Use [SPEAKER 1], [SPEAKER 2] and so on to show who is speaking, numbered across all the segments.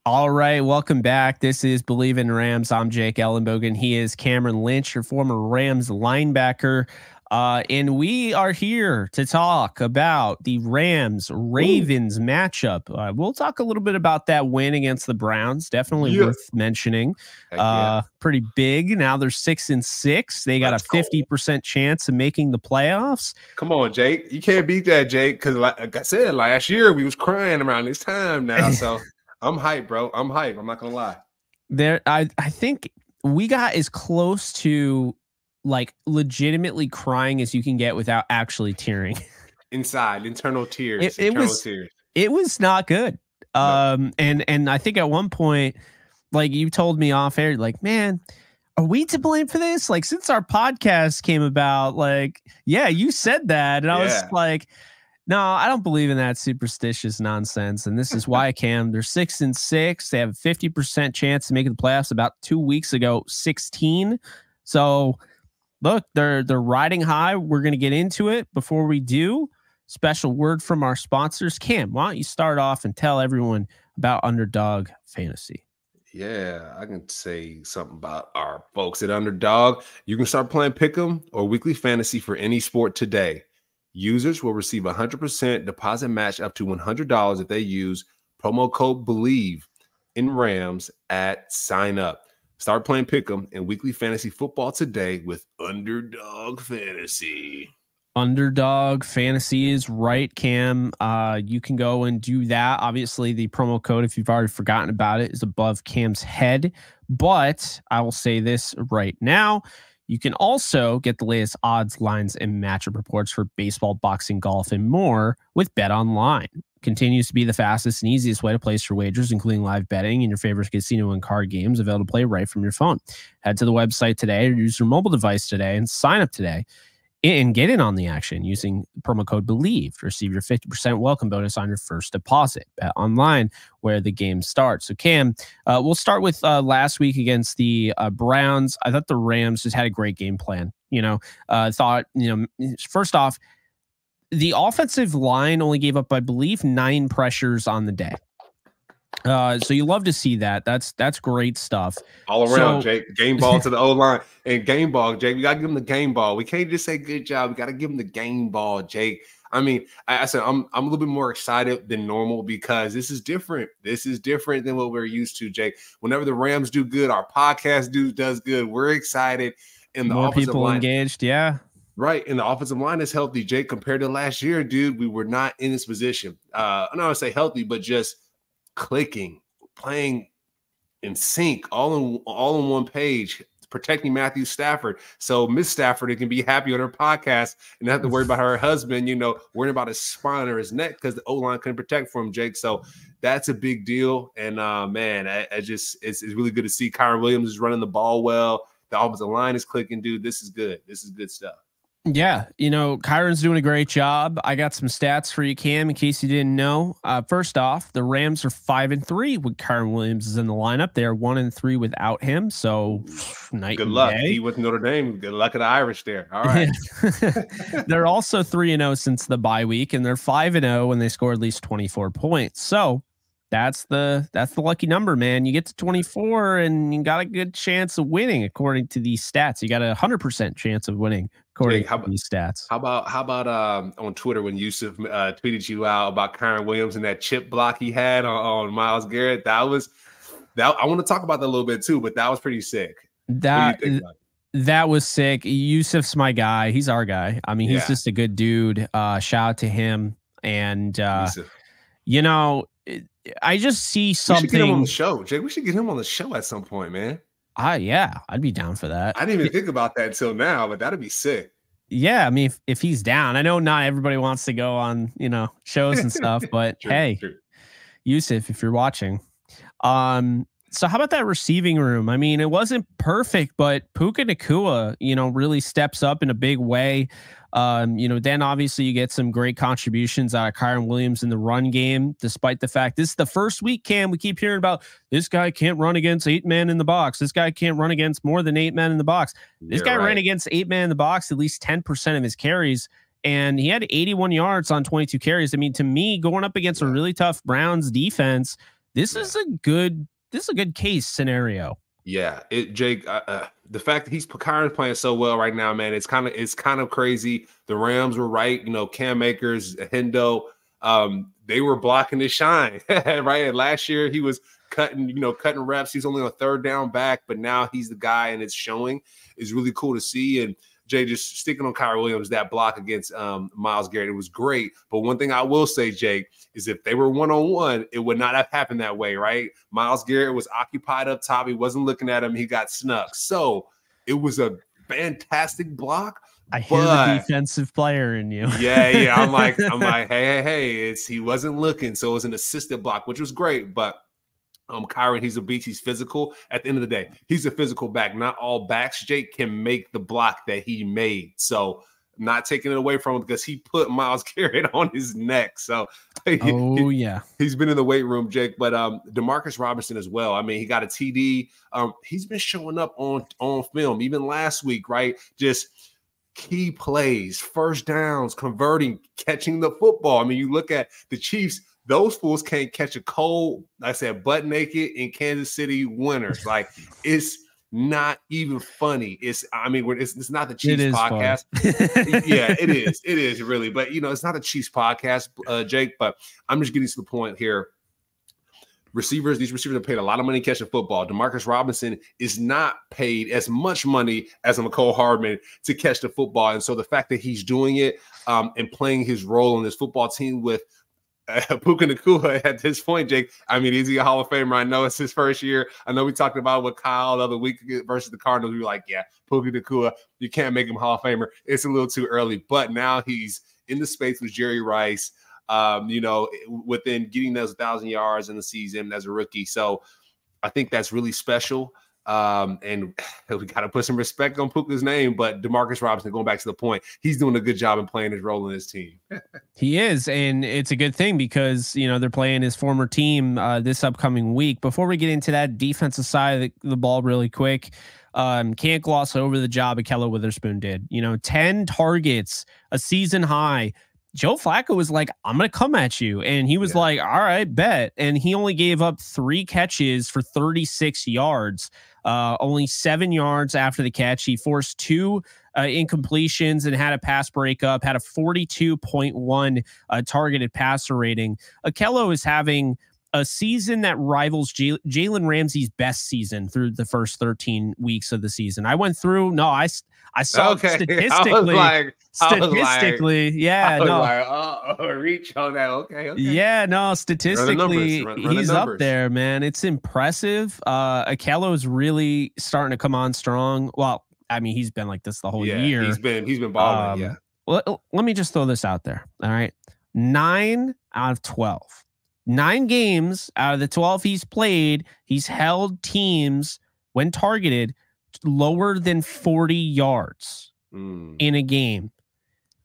[SPEAKER 1] All right, welcome back. This is Bleav in Rams. I'm Jake Ellenbogen. He is Cameron Lynch, your former Rams linebacker. And we are here to talk about the Rams-Ravens matchup. We'll talk a little bit about that win against the Browns. Definitely worth mentioning. Pretty big. Now they're 6-6. They got a 50% chance of making the playoffs.
[SPEAKER 2] Come on, Jake. You can't beat that, Jake, because like I said, last year we was crying around this time now. So I'm hyped, bro. I'm hyped. I'm not going to lie.
[SPEAKER 1] I think we got as close to like legitimately crying as you can get without actually tearing.
[SPEAKER 2] Internal tears.
[SPEAKER 1] It was not good. No. And I think at one point, like you told me off air, like, man, are we to blame for this? Like, since our podcast came about, like, yeah, you said that. And I was like, no, I don't believe in that superstitious nonsense. And this is why, Cam, they're 6-6. They have a 50% chance of making the playoffs. About 2 weeks ago, 16. So look, they're riding high. We're going to get into it. Before we do, special word from our sponsors. Cam, why don't you start off and tell everyone about Underdog Fantasy?
[SPEAKER 2] Yeah, I can say something about our folks at Underdog. You can start playing Pick'em or Weekly Fantasy for any sport today. Users will receive a 100% deposit match up to $100 if they use promo code Bleav in Rams at sign up. Start playing Pick'em and Weekly Fantasy Football today with Underdog Fantasy.
[SPEAKER 1] Underdog Fantasy is right, Cam. You can go and do that. Obviously, the promo code, if you've already forgotten about it, is above Cam's head. But I will say this right now. You can also get the latest odds, lines, and matchup reports for baseball, boxing, golf, and more with BetOnline. Continues to be the fastest and easiest way to place your wagers, including live betting and your favorite casino and card games available to play right from your phone. Head to the website today or use your mobile device today and sign up today and get in on the action using promo code Bleav to receive your 50% welcome bonus on your first deposit. Bet online where the game starts. So Cam, we'll start with last week against the Browns. I thought the Rams just had a great game plan. First off, the offensive line only gave up, I believe, 9 pressures on the day. So you love to see that. That's great stuff.
[SPEAKER 2] All around, Jake. Game ball to the O-line. And game ball, Jake. We got to give him the game ball. We can't just say good job. We got to give him the game ball, Jake. I mean, I said I'm a little bit more excited than normal because this is different. This is different than what we're used to, Jake. Whenever the Rams do good, our podcast does good. We're excited. And the
[SPEAKER 1] more people engaged, yeah.
[SPEAKER 2] Right. And the offensive line is healthy, Jake, compared to last year, dude. We were not in this position. I don't want to say healthy, but just clicking, playing in sync, all in one page, protecting Matthew Stafford. So Miss Stafford can be happy on her podcast and not have to worry about her husband, worrying about his spine or his neck because the O-line couldn't protect for him, Jake. So that's a big deal. And man, it's really good to see Kyren Williams is running the ball well. The offensive line is clicking, dude. This is good. This is good stuff.
[SPEAKER 1] Yeah, Kyron's doing a great job. I got some stats for you, Cam, in case you didn't know. First off, the Rams are 5-3 when Kyren Williams is in the lineup. They are 1-3 without him. So night
[SPEAKER 2] good
[SPEAKER 1] and
[SPEAKER 2] luck.
[SPEAKER 1] day.
[SPEAKER 2] He with Notre Dame. Good luck at the Irish there. All right.
[SPEAKER 1] They're also 3-0 since the bye week, and they're 5-0 when they score at least 24 points. So that's the lucky number, man. You get to 24 and you got a good chance of winning according to these stats. You got a 100% chance of winning according to these stats.
[SPEAKER 2] How about on Twitter when Yusuf tweeted you out about Kyren Williams and that chip block he had on Myles Garrett? I want to talk about that a little bit too, but that was pretty sick.
[SPEAKER 1] That was sick. Yusuf's my guy. He's our guy. I mean, he's just a good dude. Shout out to him. And I just see something.
[SPEAKER 2] We should get him on the show, Jake. We should get him on the show at some point, man.
[SPEAKER 1] Yeah, I'd be down for that.
[SPEAKER 2] I didn't even think about that until now, but that'd be sick.
[SPEAKER 1] Yeah, I mean, if he's down, I know not everybody wants to go on, shows and stuff, but true. Yusuf, if you're watching. So how about that receiving room? I mean, it wasn't perfect, but Puka Nacua, really steps up in a big way. Then obviously you get some great contributions out of Kyren Williams in the run game, despite the fact this is the first week, Cam, we keep hearing about this guy can't run against 8 men in the box. This guy can't run against more than 8 men in the box. This guy ran against 8 men in the box at least 10% of his carries, and he had 81 yards on 22 carries. I mean, to me, going up against a really tough Browns defense, This is a good case scenario.
[SPEAKER 2] Yeah, Jake. The fact that Kyron's playing so well right now, man, it's kind of crazy. The Rams were right. Cam Akers, Hendo, they were blocking his shine. Right. And last year he was cutting reps. He's only on third down back, but now he's the guy, and it's showing. It's really cool to see. And Jay, just sticking on Kyron Williams, that block against Myles Garrett, it was great. But one thing I will say, Jake, is if they were one-on-one, it would not have happened that way, right? Myles Garrett was occupied up top. He wasn't looking at him. He got snuck. So it was a fantastic block.
[SPEAKER 1] I hear the defensive player in you.
[SPEAKER 2] Yeah. I'm like, hey. He wasn't looking. So it was an assisted block, which was great. But Kyron, he's a beast. He's physical. At the end of the day, he's a physical back. Not all backs, Jake, can make the block that he made. So not taking it away from him, because he put Myles Garrett on his neck. So he's been in the weight room, Jake. But Demarcus Robinson as well. I mean, he got a TD. He's been showing up on film, even last week, right? Just key plays, first downs, converting, catching the football. I mean, you look at the Chiefs. Those fools can't catch a cold, like I said, butt naked in Kansas City winters. Like, it's not even funny. It's not the Chiefs podcast. Yeah, it is. It is really. But, it's not a Chiefs podcast, Jake. But I'm just getting to the point here. These receivers are paid a lot of money catching football. Demarcus Robinson is not paid as much money as a McCole Hardman to catch the football. And so the fact that he's doing it and playing his role on this football team with Puka Nacua at this point, Jake, I mean, is he a Hall of Famer? I know it's his first year. I know we talked about it with Kyle the other week versus the Cardinals. We were like, yeah, Puka Nacua, you can't make him Hall of Famer. It's a little too early. But now he's in the space with Jerry Rice, within getting those 1,000 yards in the season as a rookie. So I think that's really special. And we got to put some respect on Puka's name, but Demarcus Robinson, going back to the point, he's doing a good job in playing his role in his team.
[SPEAKER 1] He is, and it's a good thing because, they're playing his former team this upcoming week. Before we get into that defensive side of the ball really quick, can't gloss over the job Ahkello Witherspoon did. 10 targets, a season high. Joe Flacco was like, I'm going to come at you. And he was like, all right, bet. And he only gave up 3 catches for 36 yards, only 7 yards after the catch. He forced 2 incompletions and had a pass breakup, had a 42.1 targeted passer rating. Ahkello is having a season that rivals Jalen Ramsey's best season through the first 13 weeks of the season. I went through, I saw statistically,
[SPEAKER 2] reach on that. Okay.
[SPEAKER 1] Yeah, no, statistically, he's up there, man. It's impressive. Ahkello is really starting to come on strong. Well, I mean, he's been like this the whole year.
[SPEAKER 2] He's been balling.
[SPEAKER 1] Let me just throw this out there. All right. 9 out of 12. 9 games out of the 12 he's played, he's held teams when targeted lower than 40 yards in a game.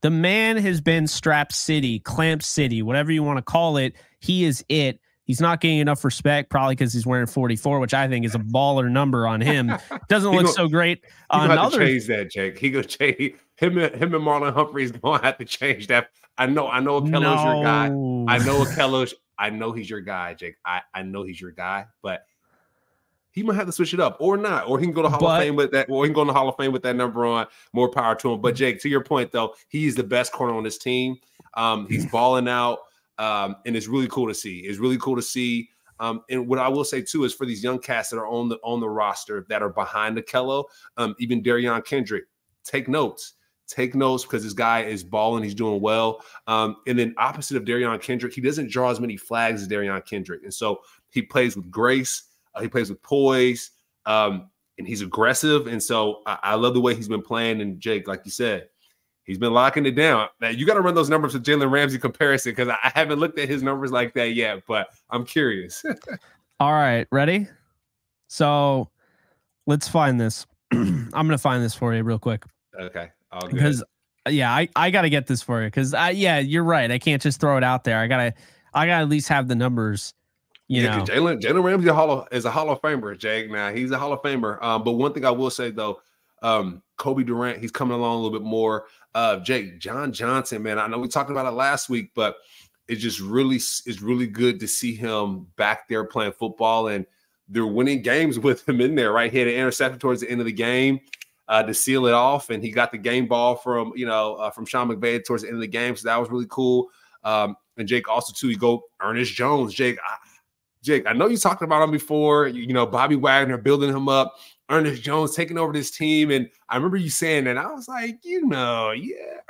[SPEAKER 1] The man has been Strap City, Clamp City, whatever you want to call it. He is it. He's not getting enough respect, probably because he's wearing 44, which I think is a baller number on him. Doesn't look so great on others.
[SPEAKER 2] Change that, Jake. He gonna change him and Marlon Humphrey's gonna have to change that. I know Ahkello's your guy. I know he's your guy, Jake. I know he's your guy, but he might have to switch it up or not, or he can go to Hall of Fame with that, or he can go to Hall of Fame with that number on. More power to him. But Jake, to your point though, he's the best corner on this team. He's balling out, and it's really cool to see. It's really cool to see. And what I will say too is for these young cats that are on the roster that are behind Ahkello, even Darion Kendrick, take notes. Take notes because this guy is balling. He's doing well. And then opposite of Darion Kendrick, he doesn't draw as many flags as Darion Kendrick. And so he plays with grace. He plays with poise. And he's aggressive. And so I love the way he's been playing. And Jake, like you said, he's been locking it down. Now, you got to run those numbers with Jalen Ramsey comparison because I haven't looked at his numbers like that yet, but I'm curious.
[SPEAKER 1] All right. Ready? So let's find this. I'm going to find this for you real quick.
[SPEAKER 2] Okay.
[SPEAKER 1] Because I got to get this for you because you're right. I can't just throw it out there. I gotta at least have the numbers.
[SPEAKER 2] Jalen Ramsey is a Hall of Famer, Jake. Now he's a Hall of Famer. But one thing I will say though, Kobe Durant, he's coming along a little bit more. Jake, John Johnson, man. I know we talked about it last week, but it's just really it's really good to see him back there playing football, and they're winning games with him in there. Right, he had an interception towards the end of the game to seal it off, and he got the game ball from from Sean McVay towards the end of the game, so that was really cool. And Jake, also too, you go Ernest Jones. Jake, I know you talked about him before. Bobby Wagner building him up. Ernest Jones taking over this team. And I remember you saying that. I was like, yeah,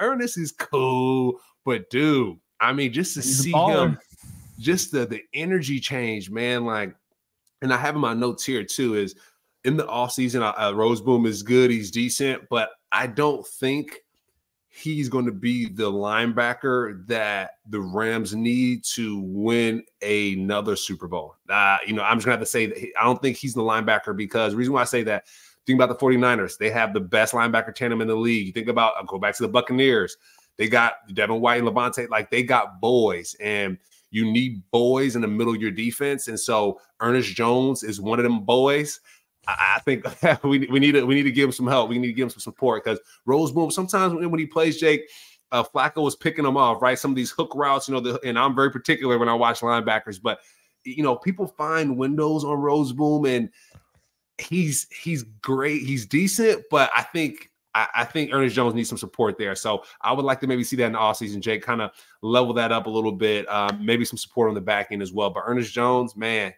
[SPEAKER 2] Ernest is cool. But, dude, I mean, just to see him, just the energy change, man. Like, and I have in my notes here, too, is in the offseason, Roseboom is good. He's decent. But I don't think he's going to be the linebacker that the Rams need to win another Super Bowl. I'm just going to have to say that I don't think he's the linebacker, because the reason why I say that, think about the 49ers. They have the best linebacker tandem in the league. You think about, I'll go back to the Buccaneers. They got Devin White and Levante. Like, they got boys, and you need boys in the middle of your defense. And so Ernest Jones is one of them boys. I think we need to give him some help. We need to give him some support, because Roseboom, sometimes when he plays, Jake, Flacco was picking him off, right? Some of these hook routes, and I'm very particular when I watch linebackers, but people find windows on Roseboom, and he's great. He's decent, but I think Ernest Jones needs some support there. So I would like to maybe see that in the offseason, Jake, kind of level that up a little bit, maybe some support on the back end as well. But Ernest Jones, man,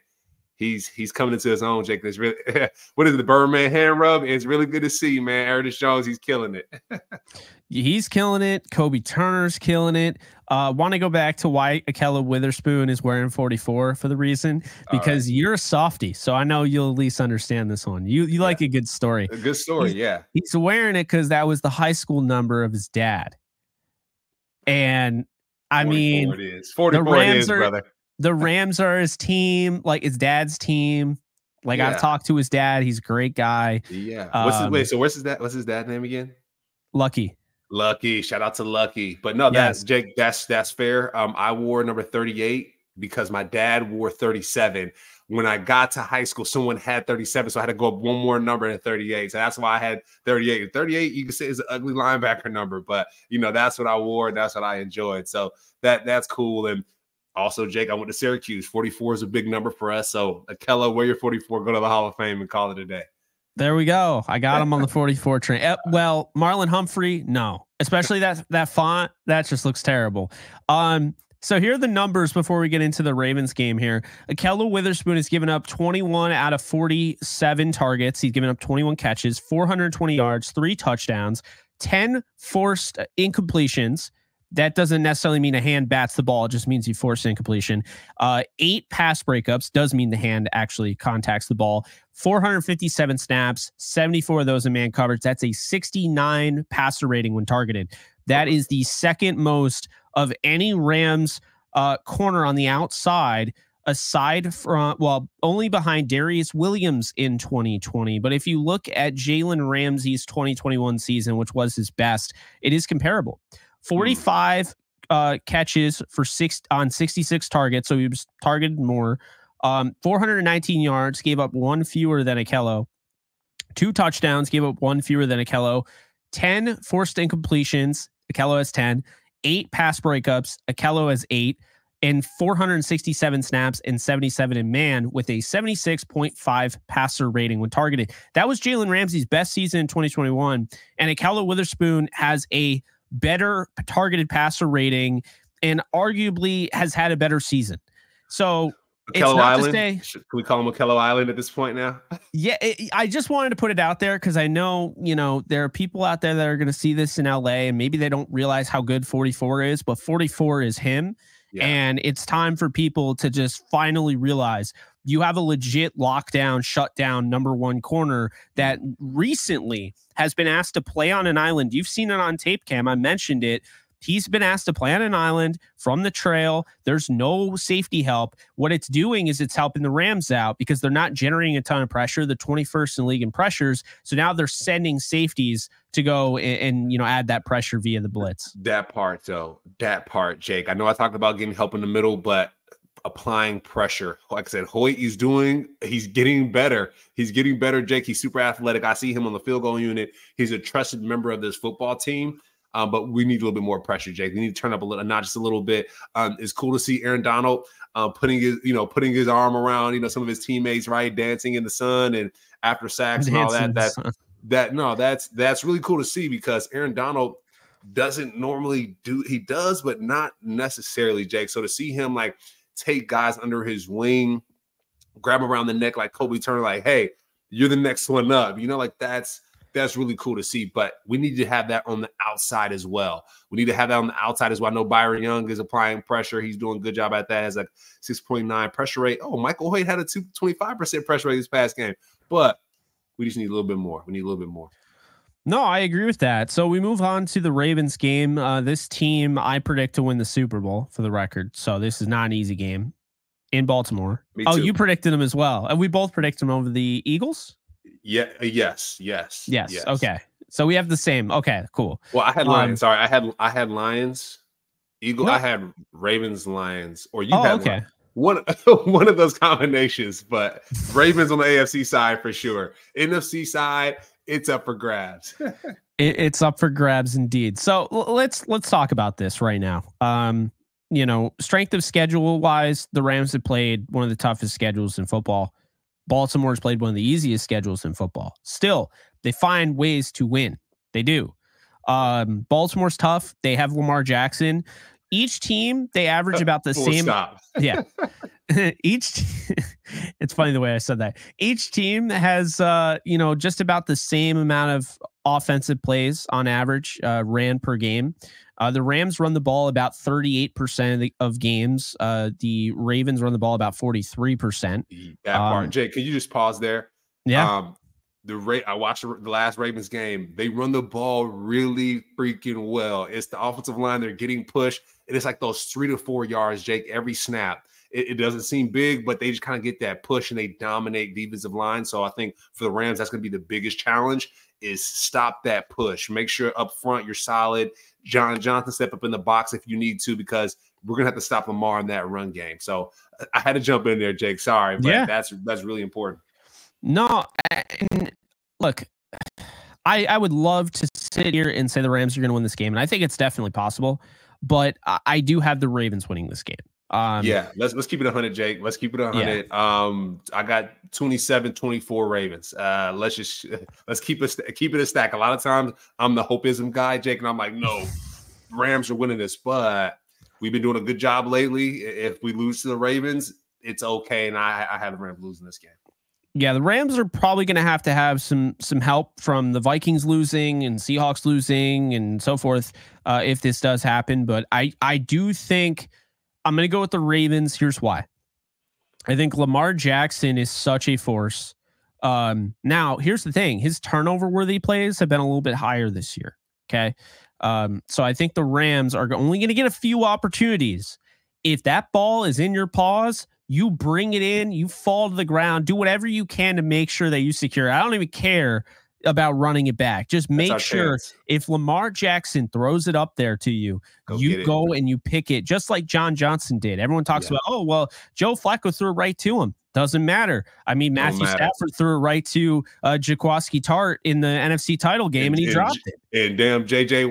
[SPEAKER 2] he's coming into his own, Jake. That's really what is it, the Birdman hand rub? It's really good to see, man. Ernest Jones, he's killing it.
[SPEAKER 1] He's killing it. Kobe Turner's killing it. Want to go back to why Ahkello Witherspoon is wearing 44 for the reason, because you're a softie, so I know you'll at least understand this one. You like a good story.
[SPEAKER 2] A good story,
[SPEAKER 1] He's wearing it because that was the high school number of his dad. And I mean,
[SPEAKER 2] it is 44. It is, brother.
[SPEAKER 1] The Rams are his team, like his dad's team. Like, I've talked to his dad. He's a great guy.
[SPEAKER 2] Yeah. So what's his dad? What's his dad's name again?
[SPEAKER 1] Lucky.
[SPEAKER 2] Shout out to Lucky. But no, that's Jake. That's fair. I wore number 38 because my dad wore 37. When I got to high school, someone had 37, so I had to go up one more number than 38. So that's why I had 38. 38, you can say, is an ugly linebacker number, but that's what I wore, and that's what I enjoyed. So that's cool. And also, Jake, I went to Syracuse. 44 is a big number for us. So, Ahkello, wear your 44, go to the Hall of Fame, and call it a day.
[SPEAKER 1] There we go. I got him on the 44 train. Well, Marlon Humphrey, no. Especially that font, that just looks terrible. So here are the numbers before we get into the Ravens game here. Ahkello Witherspoon has given up 21 out of 47 targets. He's given up 21 catches, 420 yards, 3 touchdowns, 10 forced incompletions. That doesn't necessarily mean a hand bats the ball. It just means you force incompletion. 8 pass breakups does mean the hand actually contacts the ball. 457 snaps, 74 of those in man coverage. That's a 69 passer rating when targeted. That is the second most of any Rams corner on the outside, aside from, only behind Darius Williams in 2020. But if you look at Jalen Ramsey's 2021 season, which was his best, it is comparable. 45 catches on 66 targets, so he was targeted more. 419 yards, gave up 1 fewer than Ahkello. 2 touchdowns, gave up 1 fewer than Ahkello. 10 forced incompletions, Ahkello has 10. 8 pass breakups, Ahkello has 8. And 467 snaps and 77 in man, with a 76.5 passer rating when targeted. That was Jalen Ramsey's best season in 2021. And Ahkello Witherspoon has a better targeted passer rating and arguably has had a better season. So it's not
[SPEAKER 2] Island.
[SPEAKER 1] to say,
[SPEAKER 2] can we call him Ahkello Island at this point now?
[SPEAKER 1] Yeah, I just wanted to put it out there because I know, there are people out there that are going to see this in LA and maybe they don't realize how good 44 is, but 44 is him. Yeah. And it's time for people to just finally realize you have a legit lockdown, shutdown number 1 corner that recently has been asked to play on an island. You've seen it on tape cam. I mentioned it. He's been asked to play on an island from the trail. There's no safety help. What it's doing is it's helping the Rams out because they're not generating a ton of pressure. They're 21st in league in pressures. So now they're sending safeties to go and add that pressure via the blitz.
[SPEAKER 2] That part, Jake. I know I talked about getting help in the middle, but applying pressure. Like I said, Hoyt he's getting better. He's getting better, Jake. He's super athletic. I see him on the field goal unit. He's a trusted member of this football team. But we need a little bit more pressure, Jake. We need to turn up a little, not just a little bit. It's cool to see Aaron Donald putting his arm around, some of his teammates, right, dancing in the sun and after sacks and all that. That's really cool to see because Aaron Donald doesn't normally do. He does, but not necessarily, Jake. So to see him like take guys under his wing, grab around the neck like Kobe Turner, like, hey, you're the next one up. Like that's really cool to see. But we need to have that on the outside as well. We need to have that on the outside as well. I know Byron Young is applying pressure. He's doing a good job at that. Has like 6.9 pressure rate. Oh, Michael Hoyt had a 25% pressure rate this past game. But we just need a little bit more. We need a little bit more.
[SPEAKER 1] No, I agree with that. So we move on to the Ravens game. This team I predict to win the Super Bowl, for the record. So this is not an easy game in Baltimore.
[SPEAKER 2] Me too.
[SPEAKER 1] Oh, you predicted them as well. And we both predicted them over the Eagles?
[SPEAKER 2] Yeah. Yes.
[SPEAKER 1] Okay. So we have the same. Okay, cool.
[SPEAKER 2] Well, I had Lions. Sorry, I had Lions, Eagle.
[SPEAKER 1] No.
[SPEAKER 2] I had Ravens, Lions, or you had
[SPEAKER 1] okay.
[SPEAKER 2] One of those combinations. But Ravens on the AFC side for sure. NFC side, it's up for grabs.
[SPEAKER 1] It's up for grabs indeed. So let's talk about this right now. Strength of schedule wise, the Rams have played one of the toughest schedules in football. Baltimore's played one of the easiest schedules in football. Still, they find ways to win. They do. Baltimore's tough. They have Lamar Jackson. Each team, they average about the same.
[SPEAKER 2] Stop.
[SPEAKER 1] Yeah. It's funny the way I said that. Each team has, just about the same amount of offensive plays on average ran per game. The Rams run the ball about 38% of games. The Ravens run the ball about 43%.
[SPEAKER 2] That part, Jake, can you just pause there?
[SPEAKER 1] Yeah.
[SPEAKER 2] I watched the last Ravens game. They run the ball really freaking well. It's the offensive line. They're getting pushed. And it's like those 3 to 4 yards, Jake, every snap. It doesn't seem big, but they just kind of get that push and they dominate defensive line. So I think for the Rams, that's going to be the biggest challenge is stop that push. Make sure up front you're solid. John Johnson step up in the box if you need to, because we're going to have to stop Lamar in that run game. So I had to jump in there, Jake. Sorry, but that's really important.
[SPEAKER 1] No, and look, I would love to sit here and say the Rams are going to win this game, and I think it's definitely possible, but I do have the Ravens winning this game.
[SPEAKER 2] Let's keep it 100, Jake. Let's keep it 100. Yeah. I got 27-24 Ravens. Let's keep it a stack. A lot of times I'm the hopeism guy, Jake, and I'm like, no, Rams are winning this, but we've been doing a good job lately. If we lose to the Ravens, it's okay, and I have the Rams losing this game.
[SPEAKER 1] Yeah, the Rams are probably going to have some help from the Vikings losing and Seahawks losing and so forth if this does happen. But I do think I'm going to go with the Ravens. Here's why. I think Lamar Jackson is such a force. Now, here's the thing. His turnover-worthy plays have been a little bit higher this year. Okay. So I think the Rams are only going to get a few opportunities. If that ball is in your paws, you bring it in, you fall to the ground, do whatever you can to make sure that you secure it. I don't even care about running it back. Just make sure if Lamar Jackson throws it up there to you, you go and you pick it just like John Johnson did. Everyone talks about, oh, well, Joe Flacco threw it right to him. Doesn't matter. I mean, Matthew Stafford threw it right to Jaquiski Tartt in the NFC title game, and he dropped it.
[SPEAKER 2] And damn, J.J.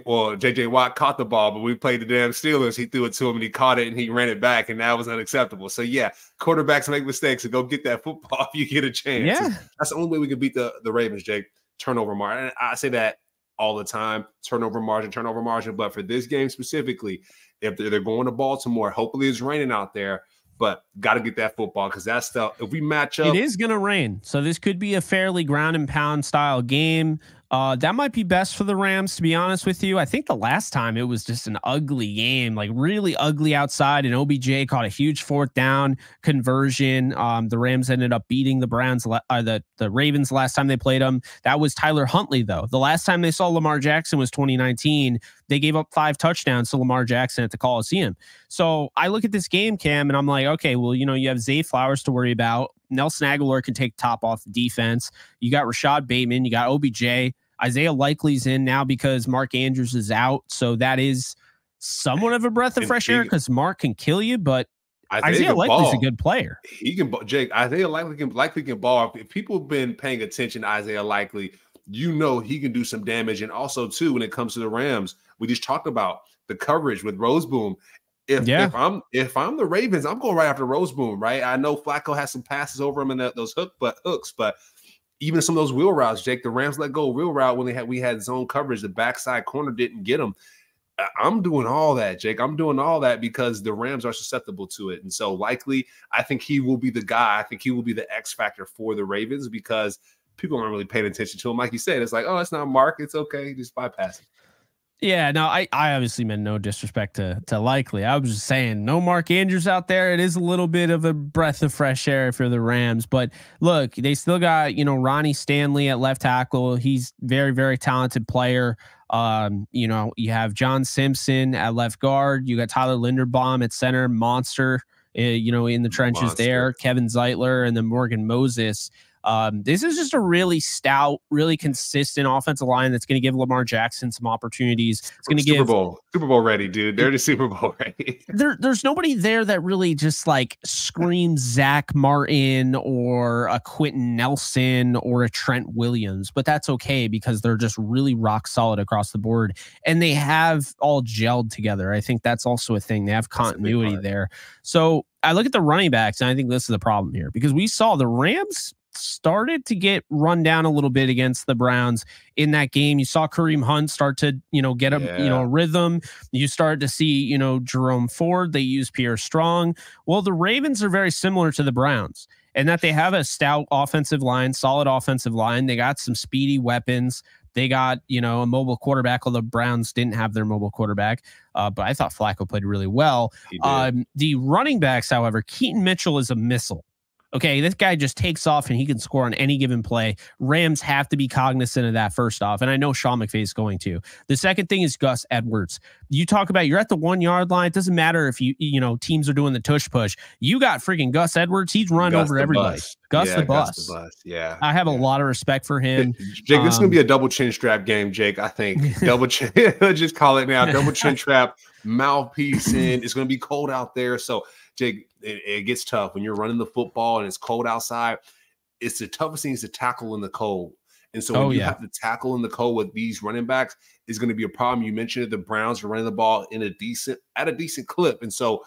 [SPEAKER 2] Watt caught the ball, but we played the damn Steelers. He threw it to him, and he caught it, and he ran it back, and that was unacceptable. So, yeah, quarterbacks make mistakes, so go get that football if you get a chance.
[SPEAKER 1] Yeah.
[SPEAKER 2] That's the only way we can beat the Ravens, Jake. Turnover margin. And I say that all the time, turnover margin. But for this game specifically, if they're going to Baltimore, hopefully it's raining out there, but got to get that football because that's stuff. If we match up,
[SPEAKER 1] it is going to rain. So this could be a fairly ground and pound style game. That might be best for the Rams, to be honest with you. I think the last time it was just an ugly game, like really ugly outside, and OBJ caught a huge 4th down conversion. The Rams ended up beating the Ravens the last time they played them. That was Tyler Huntley, though. The last time they saw Lamar Jackson was 2019. They gave up 5 touchdowns to Lamar Jackson at the Coliseum. So I look at this game, Cam, and I'm like, okay, well, you have Zay Flowers to worry about. Nelson Aguilar can take top off the defense. You got Rashad Bateman. You got OBJ. Isaiah Likely's in now because Mark Andrews is out. So that is somewhat of a breath of fresh air because Mark can kill you, but Isaiah Likely's a good player.
[SPEAKER 2] He can, Jake. Isaiah Likely can ball. If people have been paying attention to Isaiah Likely, you know he can do some damage. And also, too, when it comes to the Rams, we just talked about the coverage with Roseboom. If I'm the Ravens, I'm going right after Roseboom, right? I know Flacco has some passes over him in those hooks, but even some of those wheel routes, Jake, the Rams let go of wheel route when we had zone coverage. The backside corner didn't get them. I'm doing all that, Jake. I'm doing all that because the Rams are susceptible to it. And so likely, I think he will be the guy. I think he will be the X factor for the Ravens because people aren't really paying attention to him. Like you said, it's like, oh, it's not Mark. It's okay. Just bypass it.
[SPEAKER 1] Yeah, no, I obviously meant no disrespect to Likely. I was just saying no Mark Andrews out there. It is a little bit of a breath of fresh air for the Rams. But look, they still got, Ronnie Stanley at left tackle. He's very, very talented player. You have John Simpson at left guard. You got Tyler Linderbaum at center, monster, in the trenches there. Kevin Zeitler and then Morgan Moses. This is just a really stout, really consistent offensive line that's going to give Lamar Jackson some opportunities. It's going to give
[SPEAKER 2] Super Bowl ready, dude. They're just Super Bowl ready.
[SPEAKER 1] There's nobody there that really just like screams Zach Martin or a Quentin Nelson or a Trent Williams, but that's okay because they're just really rock solid across the board and they have all gelled together. I think that's also a thing. They have continuity there. So I look at the running backs and I think this is the problem here because we saw the Rams started to get run down a little bit against the Browns in that game. You saw Kareem Hunt start to, get a rhythm. You started to see, Jerome Ford. They use Pierre Strong. Well, the Ravens are very similar to the Browns in that they have a stout offensive line, solid offensive line. They got some speedy weapons. They got, a mobile quarterback, although Browns didn't have their mobile quarterback. But I thought Flacco played really well. The running backs, however, Keaton Mitchell is a missile. Okay, this guy just takes off and he can score on any given play. Rams have to be cognizant of that first off, and I know Sean McVay is going to. The second thing is Gus Edwards. You talk about you're at the 1 yard line. It doesn't matter if teams are doing the tush push. You got freaking Gus Edwards. He's run over everybody. Gus the bus.
[SPEAKER 2] Yeah,
[SPEAKER 1] I have a lot of respect for him.
[SPEAKER 2] Jake, this is gonna be a double chin strap game, Jake. I think double chin. Just call it now. Double chin strap, mouthpiece in. It's gonna be cold out there, so. Jake, it gets tough when you're running the football and it's cold outside. It's the toughest thing is to tackle in the cold. And so when you have to tackle in the cold with these running backs, is going to be a problem. You mentioned it, the Browns are running the ball at a decent clip. And so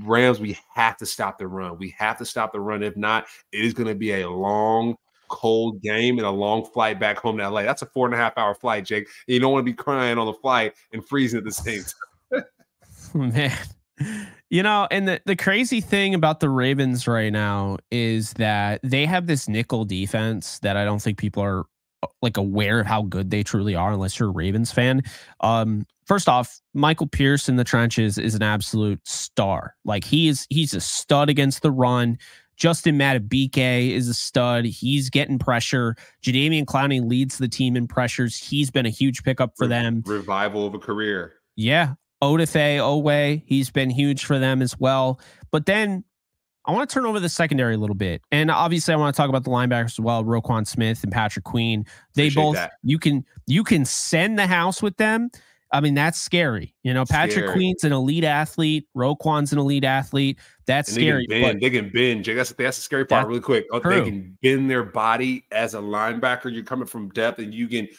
[SPEAKER 2] Rams, we have to stop the run. We have to stop the run. If not, it is going to be a long, cold game and a long flight back home to LA. That's a 4.5-hour flight, Jake. And you don't want to be crying on the flight and freezing at the same time.
[SPEAKER 1] Man. And the crazy thing about the Ravens right now is that they have this nickel defense that I don't think people are like aware of how good they truly are unless you're a Ravens fan. First off, Michael Pierce in the trenches is an absolute star. Like he's a stud against the run. Justin Madubuike is a stud. He's getting pressure. Jadeveon Clowney leads the team in pressures. He's been a huge pickup for them.
[SPEAKER 2] Revival of a career.
[SPEAKER 1] Yeah. Odafe Owe, he's been huge for them as well. But then I want to turn over the secondary a little bit. And obviously I want to talk about the linebackers as well, Roquan Smith and Patrick Queen. They both, you can send the house with them. I mean, that's scary. Patrick Queen's an elite athlete. Roquan's an elite athlete. That's scary.
[SPEAKER 2] They can bend. Jay, that's the scary part really quick. They can bend their body as a linebacker. You're coming from depth and you can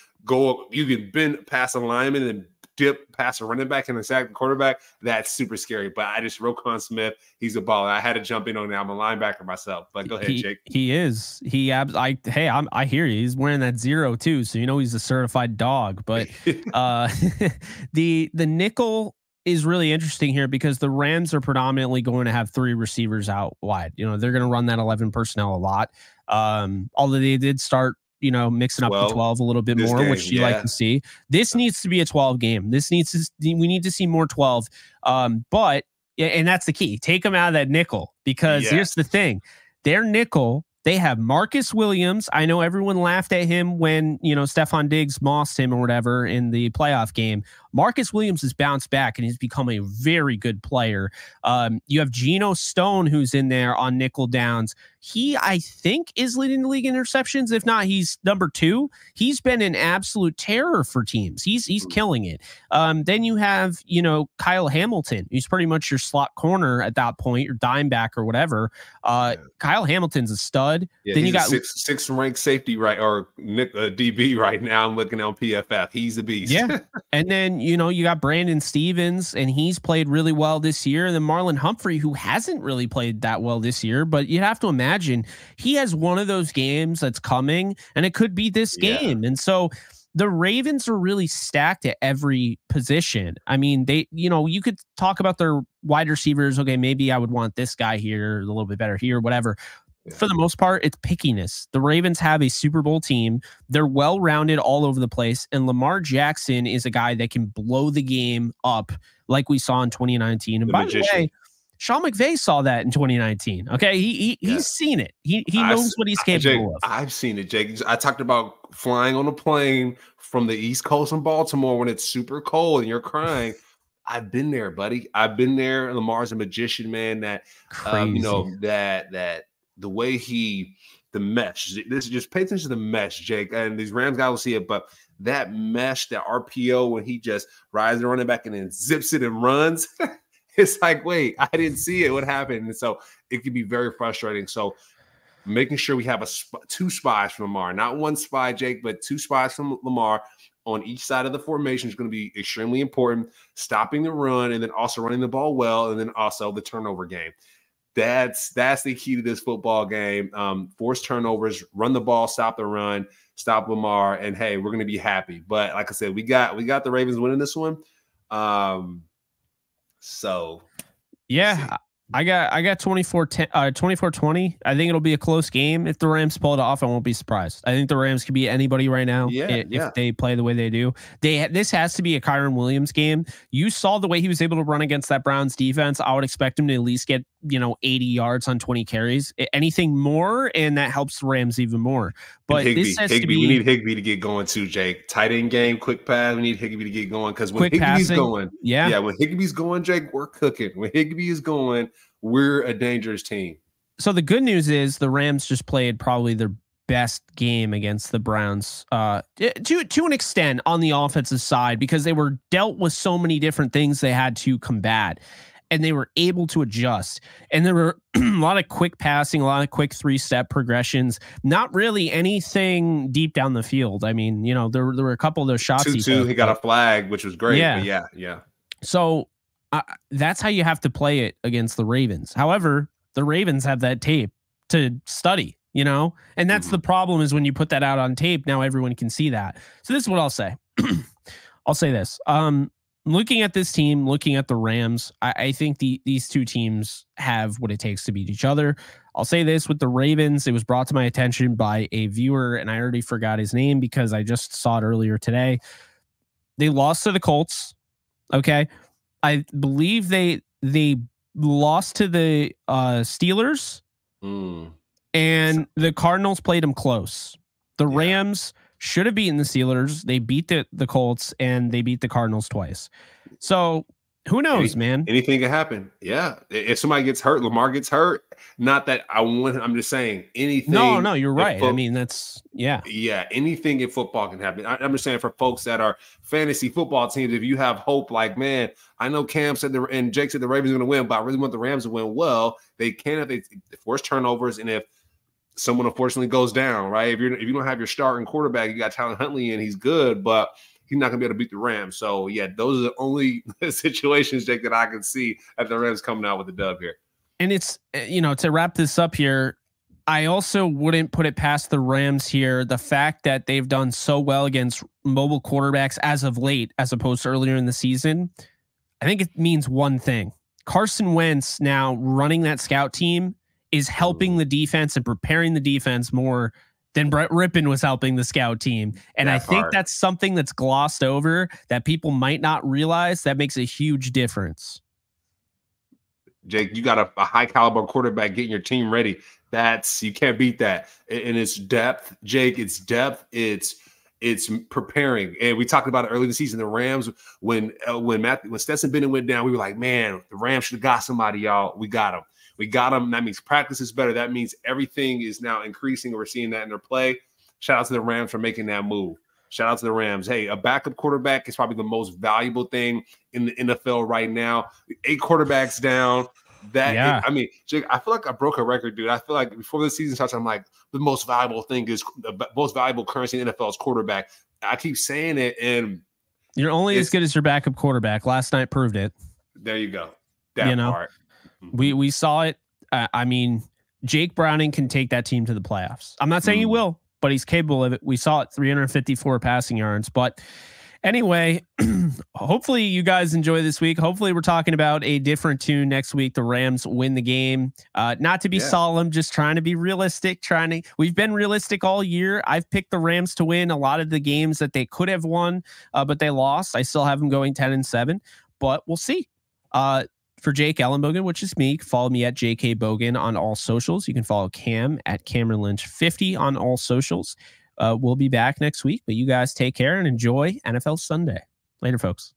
[SPEAKER 2] bend past a lineman and dip past a running back and a sack quarterback. That's super scary. But Roquan Smith, he's a baller. I had to jump in on that. I'm a linebacker myself. But go ahead, Jake.
[SPEAKER 1] He is. I hear you. He's wearing that 0 too, so he's a certified dog. But the nickel is really interesting here because the Rams are predominantly going to have 3 receivers out wide. They're going to run that 11 personnel a lot. Although they did start mixing up the 12 a little bit more, which you like to see. This needs to be a 12 game. We need to see more 12. And that's the key. Take them out of that nickel because here's the thing. Their nickel, they have Marcus Williams. I know everyone laughed at him when, Stephon Diggs mossed him or whatever in the playoff game. Marcus Williams has bounced back and he's become a very good player. You have Geno Stone, who's in there on nickel downs. He, I think, is leading the league in interceptions. If not, he's number 2. He's been an absolute terror for teams. He's killing it. Then you have, Kyle Hamilton, who's pretty much your slot corner at that point, your dime back or whatever. Kyle Hamilton's a stud. stud.
[SPEAKER 2] Yeah,
[SPEAKER 1] Then you
[SPEAKER 2] he's
[SPEAKER 1] got
[SPEAKER 2] a sixth ranked safety, right? Or DB right now. I'm looking on PFF. He's a beast.
[SPEAKER 1] Yeah. And then, you know, you got Brandon Stevens, and he's played really well this year. And then Marlon Humphrey, who hasn't really played that well this year, but you have to imagine he has one of those games that's coming, and it could be this game. And so the Ravens are really stacked at every position. I mean, they, you know, you could talk about their wide receivers. Okay, maybe I would want this guy here, a little bit better here, whatever. For the most part, it's pickiness. The Ravens have a Super Bowl team. They're well-rounded all over the place. And Lamar Jackson is a guy that can blow the game up like we saw in 2019. And by the way, Sean McVay saw that in 2019. Okay. He's seen it. He knows what he's capable of.
[SPEAKER 2] I've seen it, Jake. I talked about flying on a plane from the East Coast in Baltimore when it's super cold and you're crying. I've been there, buddy. I've been there. Lamar's a magician, man. That you know, that the way the mesh, this is just pay attention to the mesh, Jake. And these Rams guys will see it, but that mesh, that RPO, when he just rides the running back and then zips it and runs, it's like, wait, I didn't see it. What happened? And so it can be very frustrating. So making sure we have two spies from Lamar, not one spy, Jake, but two spies from Lamar on each side of the formation is going to be extremely important. Stopping the run and then also running the ball well, and then also the turnover game. That's the key to this football game. Force turnovers, run the ball, stop the run, stop Lamar, and hey, we're going to be happy. But like I said, we got the Ravens winning this one. So
[SPEAKER 1] yeah, I got 24-20. I think it'll be a close game. If the Rams pull it off, I won't be surprised. I think the Rams could beat anybody right now if they play the way they do. This has to be a Kyren Williams game. You saw the way he was able to run against that Browns defense. I would expect him to at least get 80 yards on 20 carries. Anything more, and that helps the Rams even more. But this has to be.
[SPEAKER 2] We need Higbee to get going too, Jake. Tight end game, quick pass. We need Higbee to get going because when Higbee's going, when Higbee's going, Jake, we're cooking. When Higbee is going, we're a dangerous team.
[SPEAKER 1] So the good news is the Rams just played probably their best game against the Browns to an extent on the offensive side, because they were dealt with so many different things they had to combat, and they were able to adjust. And there were a lot of quick passing, a lot of quick 3-step progressions, not really anything deep down the field. I mean, there were a couple of those shots.
[SPEAKER 2] He got a flag, which was great. Yeah.
[SPEAKER 1] So that's how you have to play it against the Ravens. However, the Ravens have that tape to study, and that's the problem, is when you put that out on tape, now everyone can see that. So this is what I'll say. I'll say this. Looking at this team, looking at the Rams, I think these two teams have what it takes to beat each other. I'll say this with the Ravens. It was brought to my attention by a viewer, and I already forgot his name because I just saw it earlier today. They lost to the Colts. Okay. I believe they lost to the Steelers, and the Cardinals played them close. The Rams should have beaten the Steelers. They beat the Colts, and they beat the Cardinals twice. So who knows, man? Anything
[SPEAKER 2] can happen. Yeah. If somebody gets hurt, Lamar gets hurt. Not that I'm just saying anything.
[SPEAKER 1] No, you're right. I mean, that's
[SPEAKER 2] Yeah, anything in football can happen. I'm just saying, for folks that are fantasy football teams, if you have hope, like, man, I know Cam said and Jake said the Ravens are going to win, but I really want the Rams to win. Well, they can if they force turnovers, and if someone unfortunately goes down, right? If you don't have your starting quarterback, you got Tyler Huntley, and he's good, but he's not going to be able to beat the Rams. So, yeah, those are the only situations, Jake, that I can see at the Rams coming out with the dub here.
[SPEAKER 1] And it's, to wrap this up here, I also wouldn't put it past the Rams here. The fact that they've done so well against mobile quarterbacks as of late, as opposed to earlier in the season, I think it means one thing. Carson Wentz now running that scout team is helping the defense and preparing the defense more than Brett Rippon was helping the scout team. And I think that's something that's glossed over that people might not realize that makes a huge difference.
[SPEAKER 2] Jake, you got a high caliber quarterback getting your team ready. You can't beat that. And it's depth, Jake. It's depth. It's preparing. And we talked about it early in the season. The Rams, when Stetson Bennett went down, we were like, man, the Rams should have got somebody, y'all. We got him. That means practice is better. That means everything is now increasing. We're seeing that in their play. Shout out to the Rams for making that move. Shout out to the Rams. Hey, a backup quarterback is probably the most valuable thing in the NFL right now. 8 quarterbacks down.
[SPEAKER 1] Yeah.
[SPEAKER 2] I mean, Jake, I feel like I broke a record, dude. I feel like before the season starts, I'm like, the most valuable thing is the most valuable currency in NFL is quarterback. I keep saying it, and
[SPEAKER 1] you're only as good as your backup quarterback. Last night proved it.
[SPEAKER 2] There you go. That part.
[SPEAKER 1] Mm-hmm. We saw it. I mean, Jake Browning can take that team to the playoffs. I'm not saying he will, but he's capable of it. We saw it, 354 passing yards. But anyway, hopefully you guys enjoy this week. Hopefully we're talking about a different tune next week. The Rams win the game. Not to be solemn, just trying to be realistic. We've been realistic all year. I've picked the Rams to win a lot of the games that they could have won, but they lost. I still have them going 10-7, but we'll see. For Jake Ellenbogen, which is me, follow me at JK Bogan on all socials. You can follow Cam at Cameron Lynch 50 on all socials. We'll be back next week, but you guys take care and enjoy NFL Sunday. Later, folks.